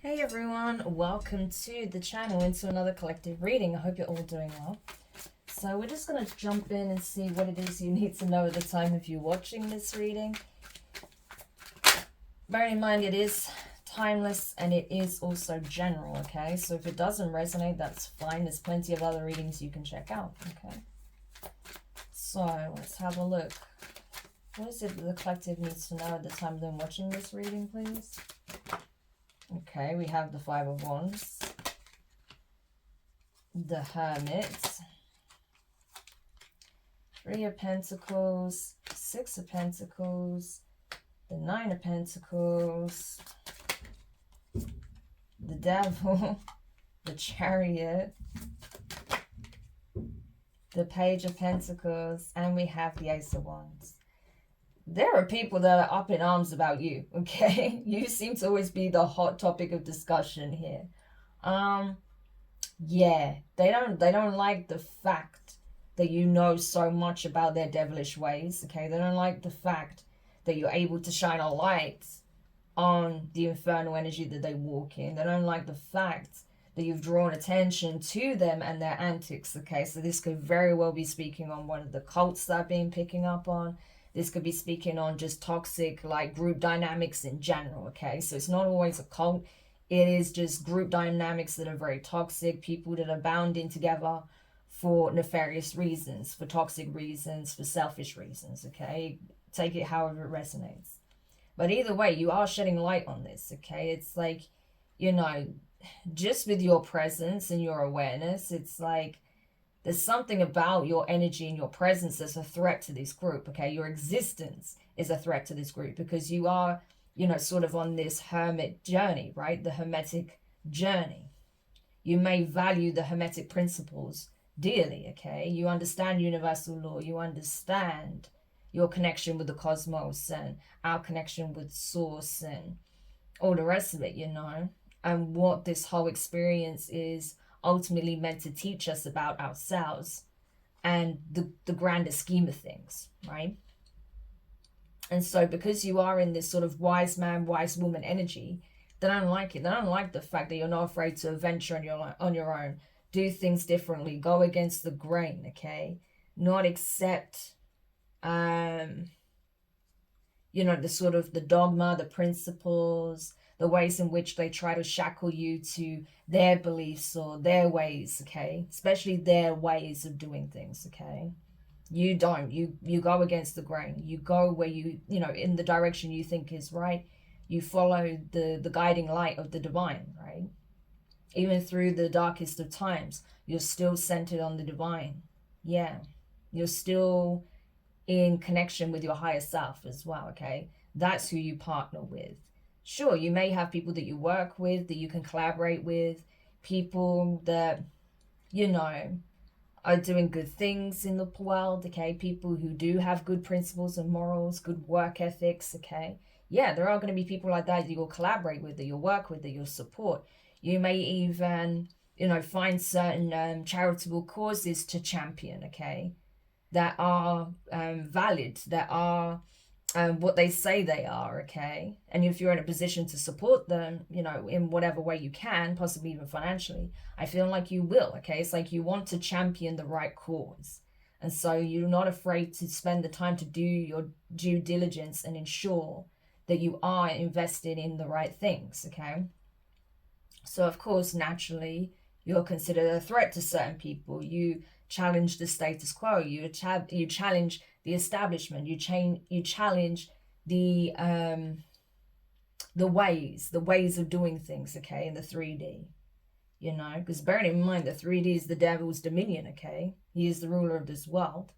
Hey everyone, welcome to the channel, into another collective reading. I hope you're all doing well. So we're just going to jump in and see what it is you need to know at the time of you watching this reading. Bearing in mind it is timeless and it is also general, okay? So if it doesn't resonate, that's fine. There's plenty of other readings you can check out, okay? So let's have a look. What is it that the collective needs to know at the time of them watching this reading, please? Okay, we have the Five of Wands, the Hermit, Three of Pentacles, Six of Pentacles, the Nine of Pentacles, the Devil, the Chariot, the Page of Pentacles, and we have the Ace of Wands. There are people that are up in arms about you, okay? You seem to always be the hot topic of discussion here. Yeah, they don't like the fact that you know so much about their devilish ways, okay? They don't like the fact that you're able to shine a light on the infernal energy that they walk in. They don't like the fact that you've drawn attention to them and their antics, okay? So this could very well be speaking on one of the cults that I've been picking up on. This could be speaking on just toxic, like, group dynamics in general, okay? So it's not always a cult. It is just group dynamics that are very toxic, people that are bound in together for nefarious reasons, for toxic reasons, for selfish reasons, okay? Take it however it resonates. But either way, you are shedding light on this, okay? It's like, you know, just with your presence and your awareness, it's like, there's something about your energy and your presence that's a threat to this group, okay? Your existence is a threat to this group because you are, you know, sort of on this hermit journey, right? The hermetic journey. You may value the hermetic principles dearly, okay? You understand universal law. You understand your connection with the cosmos and our connection with source and all the rest of it, you know? And what this whole experience is ultimately meant to teach us about ourselves and the grander scheme of things, right? And so because you are in this sort of wise man, wise woman energy, they don't like it. They don't like the fact that you're not afraid to venture on your own, do things differently, go against the grain, okay? Not accept, you know, the sort of the dogma, the principles, the ways in which they try to shackle you to their beliefs or their ways, okay? Especially their ways of doing things, okay? You don't. You go against the grain. You go where you know, in the direction you think is right. You follow the guiding light of the divine, right? Even through the darkest of times, you're still centered on the divine. Yeah. You're still in connection with your higher self as well, okay? That's who you partner with. Sure, you may have people that you work with, that you can collaborate with, people that, you know, are doing good things in the world, okay? People who do have good principles and morals, good work ethics, okay? Yeah, there are going to be people like that you'll collaborate with, that you'll work with, that you'll support. You may even, you know, find certain charitable causes to champion, okay? That are valid, that are what they say they are, okay? And if you're in a position to support them, you know, in whatever way you can, possibly even financially, I feel like you will, okay? It's like you want to champion the right cause. And so you're not afraid to spend the time to do your due diligence and ensure that you are invested in the right things, okay? So, of course, naturally, you're considered a threat to certain people. You challenge the status quo. You challenge the establishment. You challenge the ways of doing things, okay, in the 3D, you know, because bearing in mind the 3D is the devil's dominion, okay? He is the ruler of this world,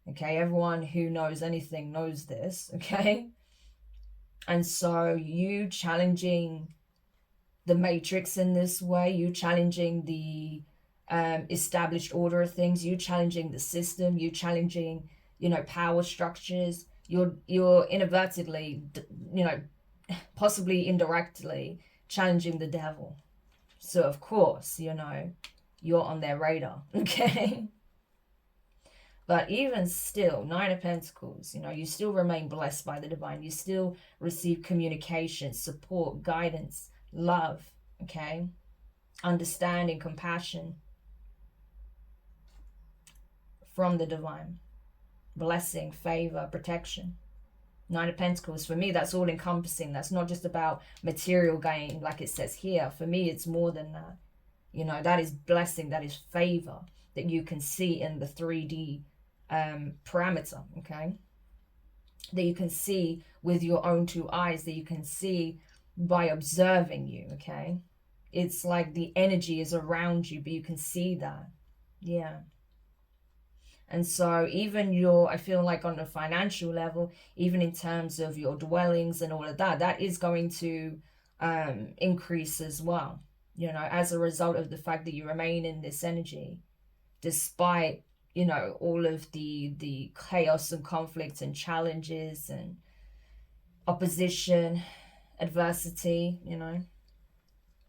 okay? Everyone who knows anything knows this, okay? And so you challenging the matrix in this way, you challenging the established order of things, you challenging the system, you challenging, you know, power structures, you're inadvertently, you know, possibly indirectly challenging the devil. So of course, you know, you're on their radar, okay? But even still, Nine of Pentacles, you know, you still remain blessed by the divine. You still receive communication, support, guidance, love, okay? Understanding, compassion from the divine. Blessing, favor, protection. Nine of Pentacles, for me, that's all encompassing. That's not just about material gain, like it says here. For me, it's more than that. You know, that is blessing, that is favor that you can see in the 3D parameter, okay? That you can see with your own two eyes, that you can see by observing you, okay? It's like the energy is around you, but you can see that. Yeah. And so even I feel like on a financial level, even in terms of your dwellings and all of that, that is going to increase as well, you know, as a result of the fact that you remain in this energy, despite, you know, all of the chaos and conflict and challenges and opposition, adversity, you know.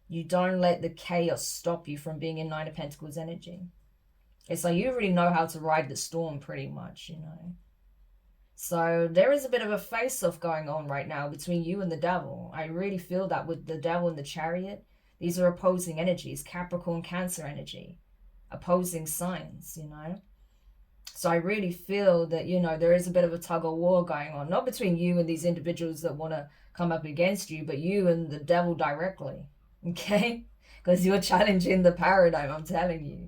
You don't let the chaos stop you from being in Nine of Pentacles energy. It's like you already know how to ride the storm pretty much, you know. So there is a bit of a face-off going on right now between you and the devil. I really feel that with the devil and the Chariot. These are opposing energies, Capricorn, Cancer energy, opposing signs, you know. So I really feel that, you know, there is a bit of a tug of war going on, not between you and these individuals that want to come up against you, but you and the devil directly, okay? Because you're challenging the paradigm, I'm telling you.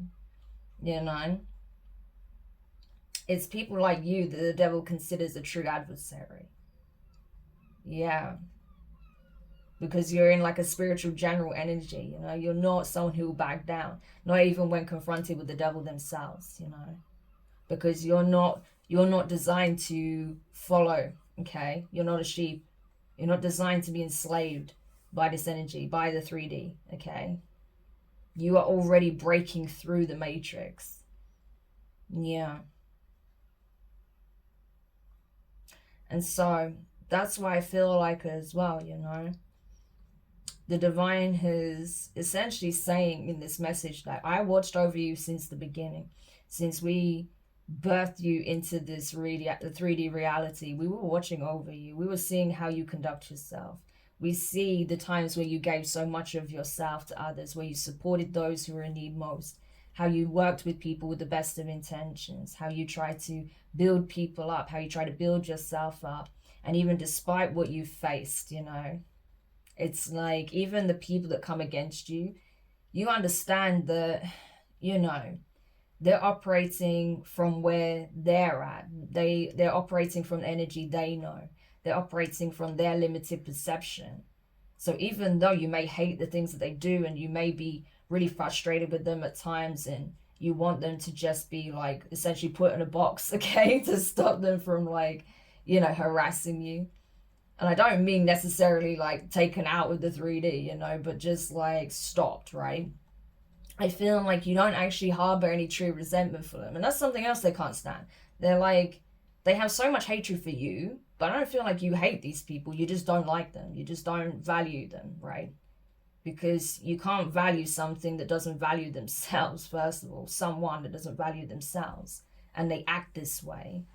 You know, it's people like you that the devil considers a true adversary. Yeah. Because you're in like a spiritual general energy, you know. You're not someone who will back down, not even when confronted with the devil themselves, you know. Because you're not designed to follow, okay? You're not a sheep. You're not designed to be enslaved by this energy, by the 3D, okay? You are already breaking through the matrix. Yeah. And so that's why I feel like as well, you know, the divine is essentially saying in this message that I watched over you since the beginning, since we birthed you into this the 3D reality. We were watching over you. We were seeing how you conduct yourself. We see the times where you gave so much of yourself to others, where you supported those who were in need most, how you worked with people with the best of intentions, how you try to build people up, how you try to build yourself up. And even despite what you faced, you know, it's like even the people that come against you, you understand that, you know, they're operating from where they're at. They're operating from energy they know. They're operating from their limited perception. So even though you may hate the things that they do and you may be really frustrated with them at times and you want them to just be like essentially put in a box, okay, to stop them from like, you know, harassing you. And I don't mean necessarily like taken out with the 3D, you know, but just like stopped, right? I feel like you don't actually harbor any true resentment for them. And that's something else they can't stand. They're like, they have so much hatred for you, but I don't feel like you hate these people. You just don't like them. You just don't value them, right? Because you can't value something that doesn't value themselves, first of all. Someone that doesn't value themselves. And they act this way.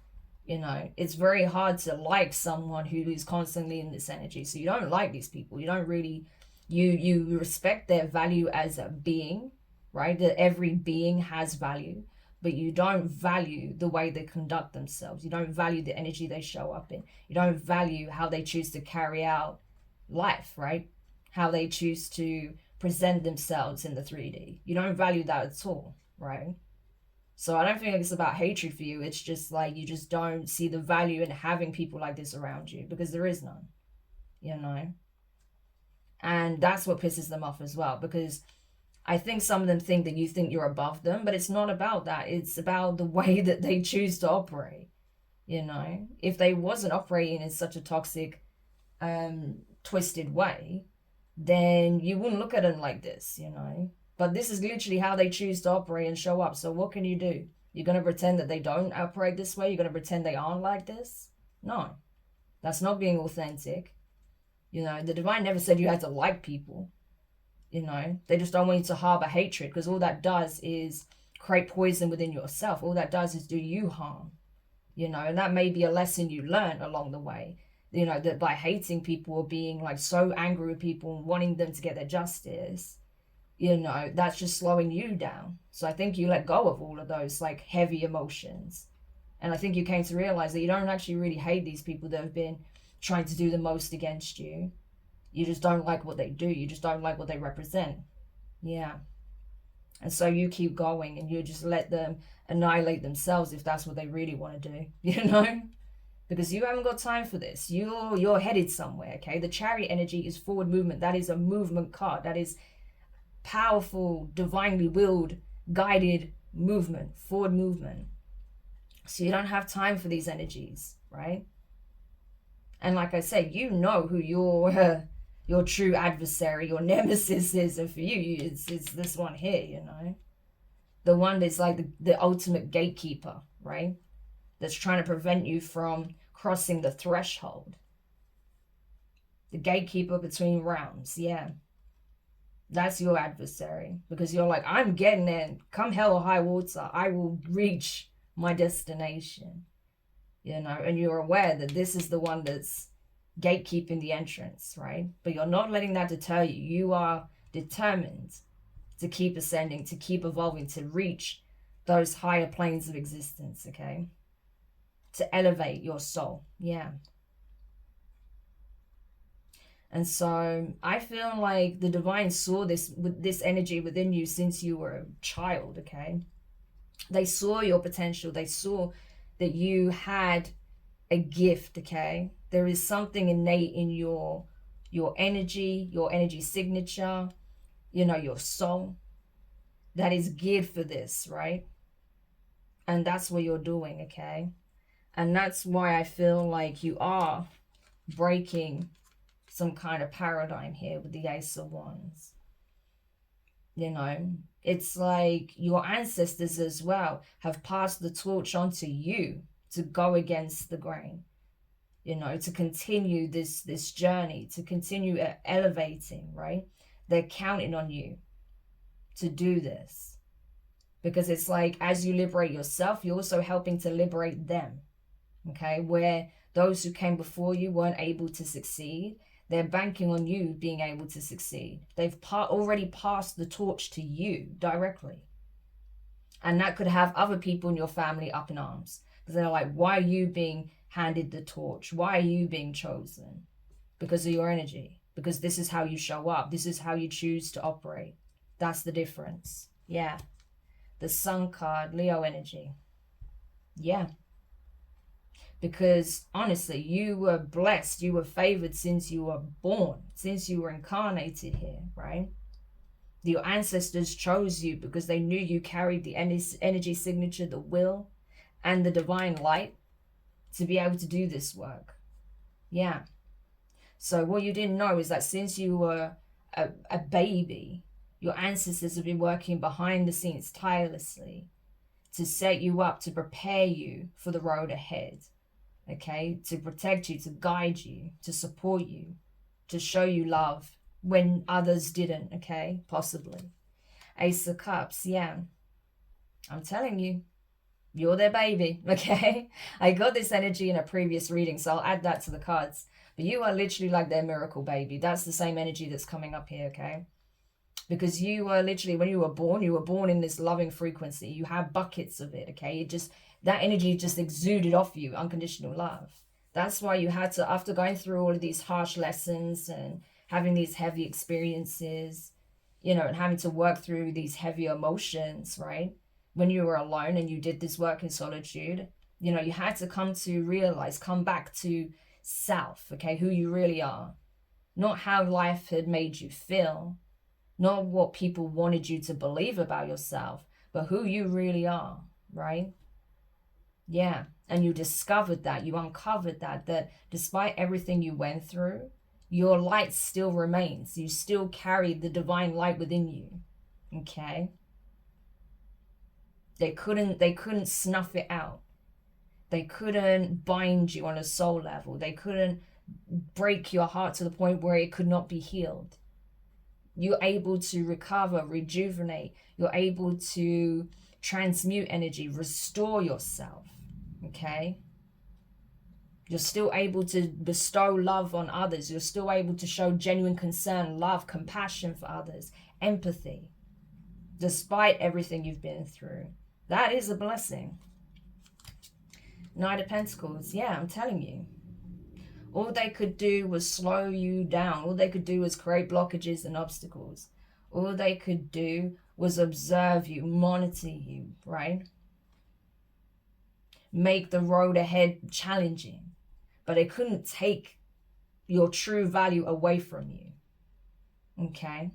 You know, it's very hard to like someone who is constantly in this energy. So you don't like these people. You don't really, you respect their value as a being, right? That every being has value, but you don't value the way they conduct themselves. You don't value the energy they show up in. You don't value how they choose to carry out life, right? How they choose to present themselves in the 3D. You don't value that at all, right? So I don't think it's about hatred for you. It's just like you just don't see the value in having people like this around you because there is none, you know? And that's what pisses them off as well, because I think some of them think that you think you're above them, but it's not about that. It's about the way that they choose to operate, you know? If they wasn't operating in such a toxic, twisted way, then you wouldn't look at them like this, you know? But this is literally how they choose to operate and show up. So what can you do? You're going to pretend that they don't operate this way? You're going to pretend they aren't like this? No. That's not being authentic. You know, the divine never said you had to like people. You know, they just don't want you to harbor hatred, because all that does is create poison within yourself. All that does is do you harm. You know, and that may be a lesson you learn along the way. you know, that by hating people or being like so angry with people and wanting them to get their justice, you know, that's just slowing you down. So I think you let go of all of those like heavy emotions. And I think you came to realize that you don't actually really hate these people that have been trying to do the most against you. You just don't like what they do. You just don't like what they represent. Yeah. And so you keep going and you just let them annihilate themselves if that's what they really want to do, you know? Because you haven't got time for this. You're headed somewhere, okay? The Chariot energy is forward movement. That is a movement card. That is powerful, divinely willed, guided movement, forward movement. So you don't have time for these energies, right? And like I said, you know who your true adversary, your nemesis is, and for you, it's this one here, you know, the one that's like the ultimate gatekeeper, right? That's trying to prevent you from crossing the threshold. The gatekeeper between realms, yeah. That's your adversary, because you're like, I'm getting there, come hell or high water, I will reach my destination, you know, and you're aware that this is the one that's gatekeeping the entrance, right? But you're not letting that deter you. You are determined to keep ascending, to keep evolving, to reach those higher planes of existence, okay? To elevate your soul, yeah. And so I feel like the divine saw this energy within you since you were a child, okay? They saw your potential. They saw that you had a gift, okay? There is something innate in your energy signature, you know, your soul that is geared for this, right? And that's what you're doing, okay? And that's why I feel like you are breaking some kind of paradigm here with the Ace of Wands. You know, it's like your ancestors as well have passed the torch on to you to go against the grain, you know, to continue this journey, to continue elevating, right? They're counting on you to do this, because it's like as you liberate yourself, you're also helping to liberate them, okay? Where those who came before you weren't able to succeed, they're banking on you being able to succeed. They've already passed the torch to you directly. And that could have other people in your family up in arms. Because they're like, why are you being handed the torch? Why are you being chosen? Because of your energy. Because this is how you show up. This is how you choose to operate. That's the difference. Yeah. The Sun card, Leo energy. Yeah. Because honestly, you were blessed, you were favored since you were born, since you were incarnated here, right? Your ancestors chose you because they knew you carried the energy signature, the will, and the divine light to be able to do this work. Yeah. So what you didn't know is that since you were a baby, your ancestors have been working behind the scenes tirelessly to set you up, to prepare you for the road ahead. Okay, to protect you, to guide you, to support you, to show you love when others didn't, okay, possibly. Ace of Cups, yeah. I'm telling you, you're their baby, okay? I got this energy in a previous reading, so I'll add that to the cards. But you are literally like their miracle baby. That's the same energy that's coming up here, okay? Because you were literally, when you were born in this loving frequency. You have buckets of it, okay? That energy just exuded off you, unconditional love. That's why you had to, after going through all of these harsh lessons and having these heavy experiences, you know, and having to work through these heavy emotions, right? When you were alone and you did this work in solitude, you know, you had to come back to self, okay? Who you really are. Not how life had made you feel. Not what people wanted you to believe about yourself, but who you really are, right? Yeah, and you discovered that, you uncovered that despite everything you went through, your light still remains. You still carry the divine light within you, okay? They couldn't snuff it out. They couldn't bind you on a soul level. They couldn't break your heart to the point where it could not be healed. You're able to recover, rejuvenate. You're able to transmute energy, restore yourself. Okay? You're still able to bestow love on others. You're still able to show genuine concern, love, compassion for others, empathy, despite everything you've been through. That is a blessing. Knight of Pentacles. Yeah, I'm telling you. All they could do was slow you down. All they could do was create blockages and obstacles. All they could do was observe you, monitor you, right? Make the road ahead challenging. But they couldn't take your true value away from you. Okay?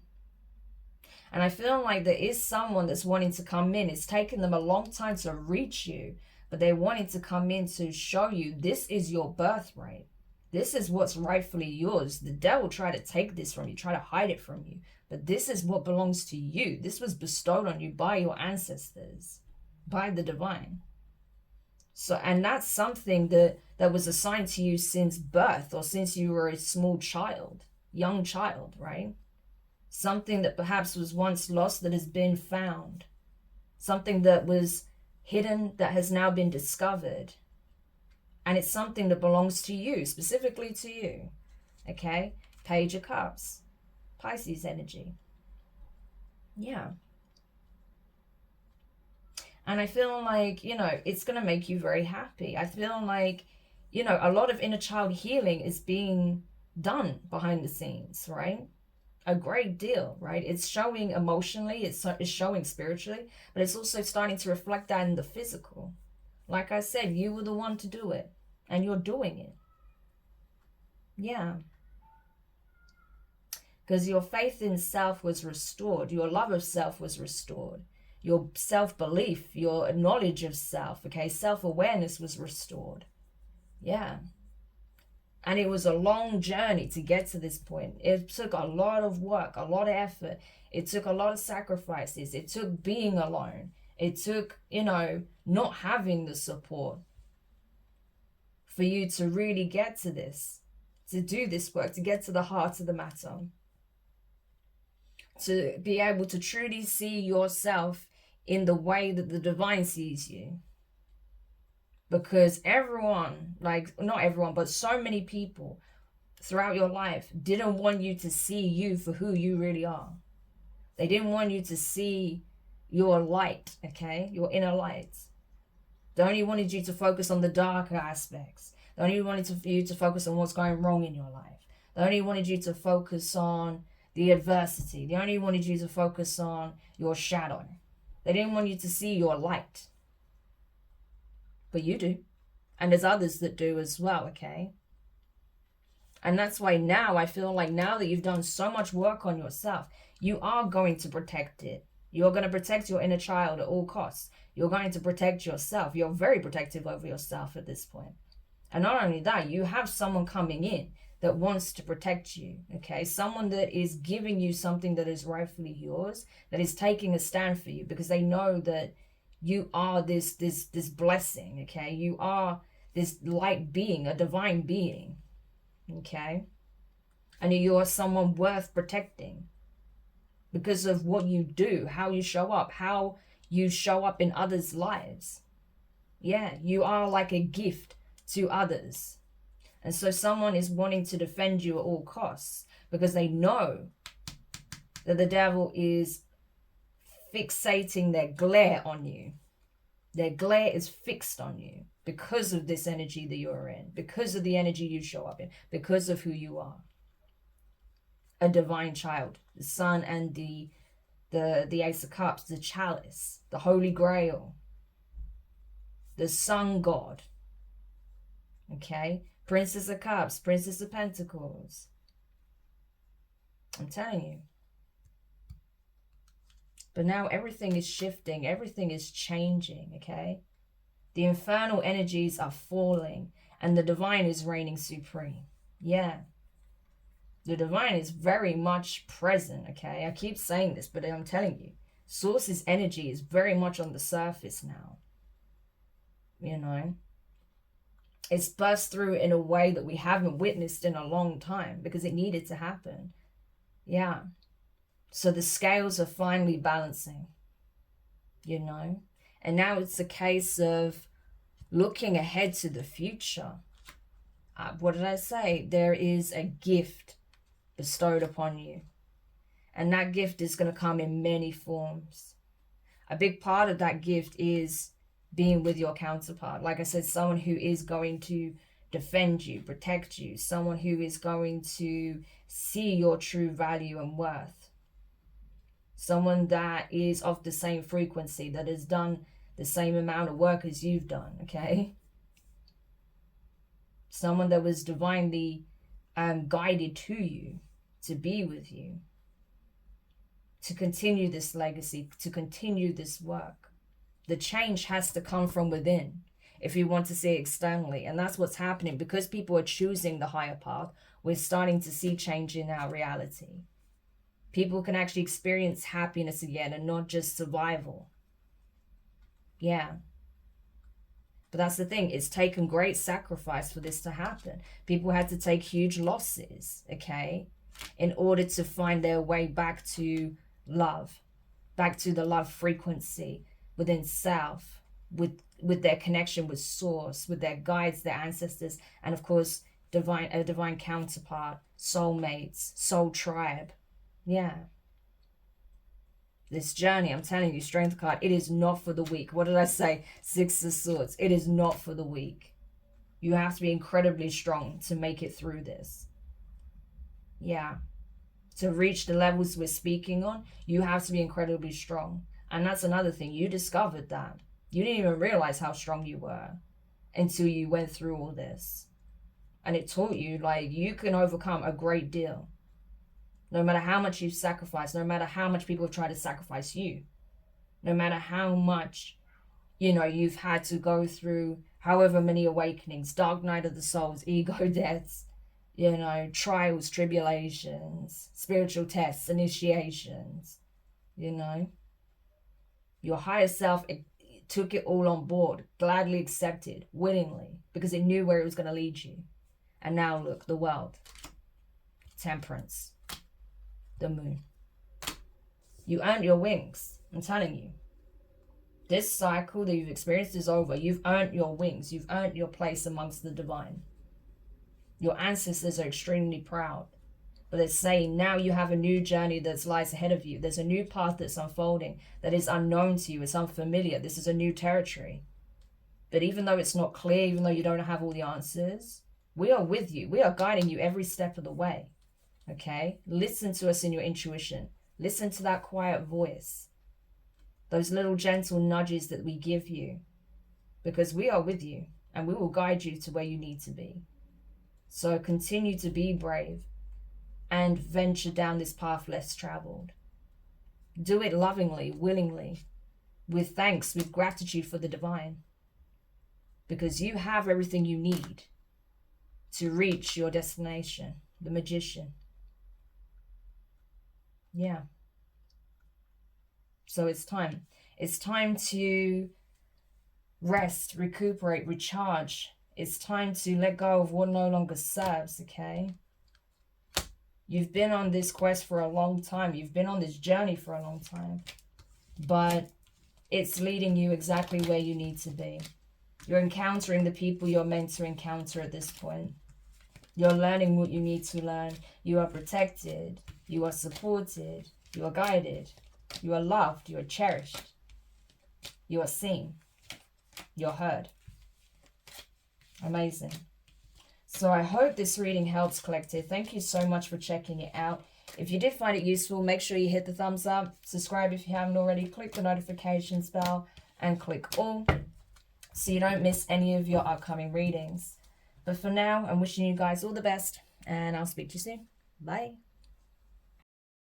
And I feel like there is someone that's wanting to come in. It's taken them a long time to reach you, but they're wanting to come in to show you this is your birthright. This is what's rightfully yours. The devil tried to take this from you, try to hide it from you. But this is what belongs to you. This was bestowed on you by your ancestors, by the divine. So, and that's something that was assigned to you since birth, or since you were a small child, young child, right? Something that perhaps was once lost that has been found. Something that was hidden that has now been discovered. And it's something that belongs to you, specifically to you. Okay? Page of Cups. Pisces energy. Yeah. And I feel like, you know, it's going to make you very happy. I feel like, you know, a lot of inner child healing is being done behind the scenes, right? A great deal, right? It's showing emotionally, it's showing spiritually, but it's also starting to reflect that in the physical. Like I said, you were the one to do it, and you're doing it. Yeah. Because your faith in self was restored. Your love of self was restored. Your self-belief, your knowledge of self, okay? Self-awareness was restored. Yeah. And it was a long journey to get to this point. It took a lot of work, a lot of effort. It took a lot of sacrifices. It took being alone. It took, you know, not having the support for you to really get to this, to do this work, to get to the heart of the matter, to be able to truly see yourself in the way that the divine sees you. Because everyone, like, not everyone, but so many people throughout your life didn't want you to see you for who you really are. They didn't want you to see your light, okay? Your inner light. They only wanted you to focus on the darker aspects. They only wanted you to focus on what's going wrong in your life. They only wanted you to focus on the adversity. They only wanted you to focus on your shadow. They didn't want you to see your light. But you do. And there's others that do as well, okay? And that's why now I feel like now that you've done so much work on yourself, you are going to protect it. You're going to protect your inner child at all costs. You're going to protect yourself. You're very protective over yourself at this point. And not only that, you have someone coming in that wants to protect you, okay? Someone that is giving you something that is rightfully yours, that is taking a stand for you, because they know that you are this blessing, okay? You are this light being, a divine being, okay? And you are someone worth protecting because of what you do, how you show up in others' lives. Yeah, you are like a gift to others. And so someone is wanting to defend you at all costs because they know that the devil is fixating their glare on you. Their glare is fixed on you because of this energy that you're in, because of the energy you show up in, because of who you are. A divine child, the sun and the Ace of Cups, the chalice, the Holy Grail, the Sun God, okay? Princess of Cups, Princess of Pentacles. I'm telling you. But now everything is shifting. Everything is changing, okay? The infernal energies are falling and the divine is reigning supreme. Yeah. The divine is very much present, okay? I keep saying this, but I'm telling you. Source's energy is very much on the surface now. You know? It's burst through in a way that we haven't witnessed in a long time because it needed to happen. Yeah. So the scales are finally balancing, you know? And now it's a case of looking ahead to the future. What did I say? There is a gift bestowed upon you. And that gift is going to come in many forms. A big part of that gift is being with your counterpart. Like I said, someone who is going to defend you, protect you, someone who is going to see your true value and worth. Someone that is of the same frequency, that has done the same amount of work as you've done, okay? Someone that was divinely guided to you, to be with you, to continue this legacy, to continue this work. The change has to come from within if you want to see it externally. And that's what's happening. Because people are choosing the higher path, we're starting to see change in our reality. People can actually experience happiness again and not just survival. Yeah. But that's the thing. It's taken great sacrifice for this to happen. People had to take huge losses, okay, in order to find their way back to love, back to the love frequency within self, with their connection with source, with their guides, their ancestors, and of course a divine counterpart, soulmates, soul tribe. Yeah, this journey, I'm telling you, Strength card, it is not for the weak. What did I say? Six of Swords. It is not for the weak. You have to be incredibly strong to make it through this. Yeah. To reach the levels we're speaking on, you have to be incredibly strong. And that's another thing. You discovered that. You didn't even realize how strong you were until you went through all this. And it taught you, like, you can overcome a great deal. No matter how much you've sacrificed, no matter how much people have tried to sacrifice you, no matter how much, you've had to go through however many awakenings, dark night of the souls, ego deaths, trials, tribulations, spiritual tests, initiations, Your higher self, it took it all on board, gladly accepted, willingly, because it knew where it was going to lead you. And now look, the world. Temperance. The moon. You earned your wings, I'm telling you. This cycle that you've experienced is over. You've earned your wings. You've earned your place amongst the divine. Your ancestors are extremely proud. But they're saying now you have a new journey that lies ahead of you. There's a new path that's unfolding that is unknown to you. It's unfamiliar. This is a new territory. But even though it's not clear, even though you don't have all the answers, we are with you. We are guiding you every step of the way. Okay? Listen to us in your intuition. Listen to that quiet voice. Those little gentle nudges that we give you. Because we are with you and we will guide you to where you need to be. So continue to be brave and venture down this path less traveled. Do it lovingly, willingly, with thanks, with gratitude for the divine. Because you have everything you need to reach your destination, the magician. Yeah. So it's time. It's time to rest, recuperate, recharge. It's time to let go of what no longer serves, okay? You've been on this quest for a long time. You've been on this journey for a long time. But it's leading you exactly where you need to be. You're encountering the people you're meant to encounter at this point. You're learning what you need to learn. You are protected. You are supported. You are guided. You are loved. You are cherished. You are seen. You're heard. Amazing. So I hope this reading helps, collective. Thank you so much for checking it out. If you did find it useful, make sure you hit the thumbs up. Subscribe if you haven't already. Click the notifications bell and click all so you don't miss any of your upcoming readings. But for now, I'm wishing you guys all the best and I'll speak to you soon. Bye.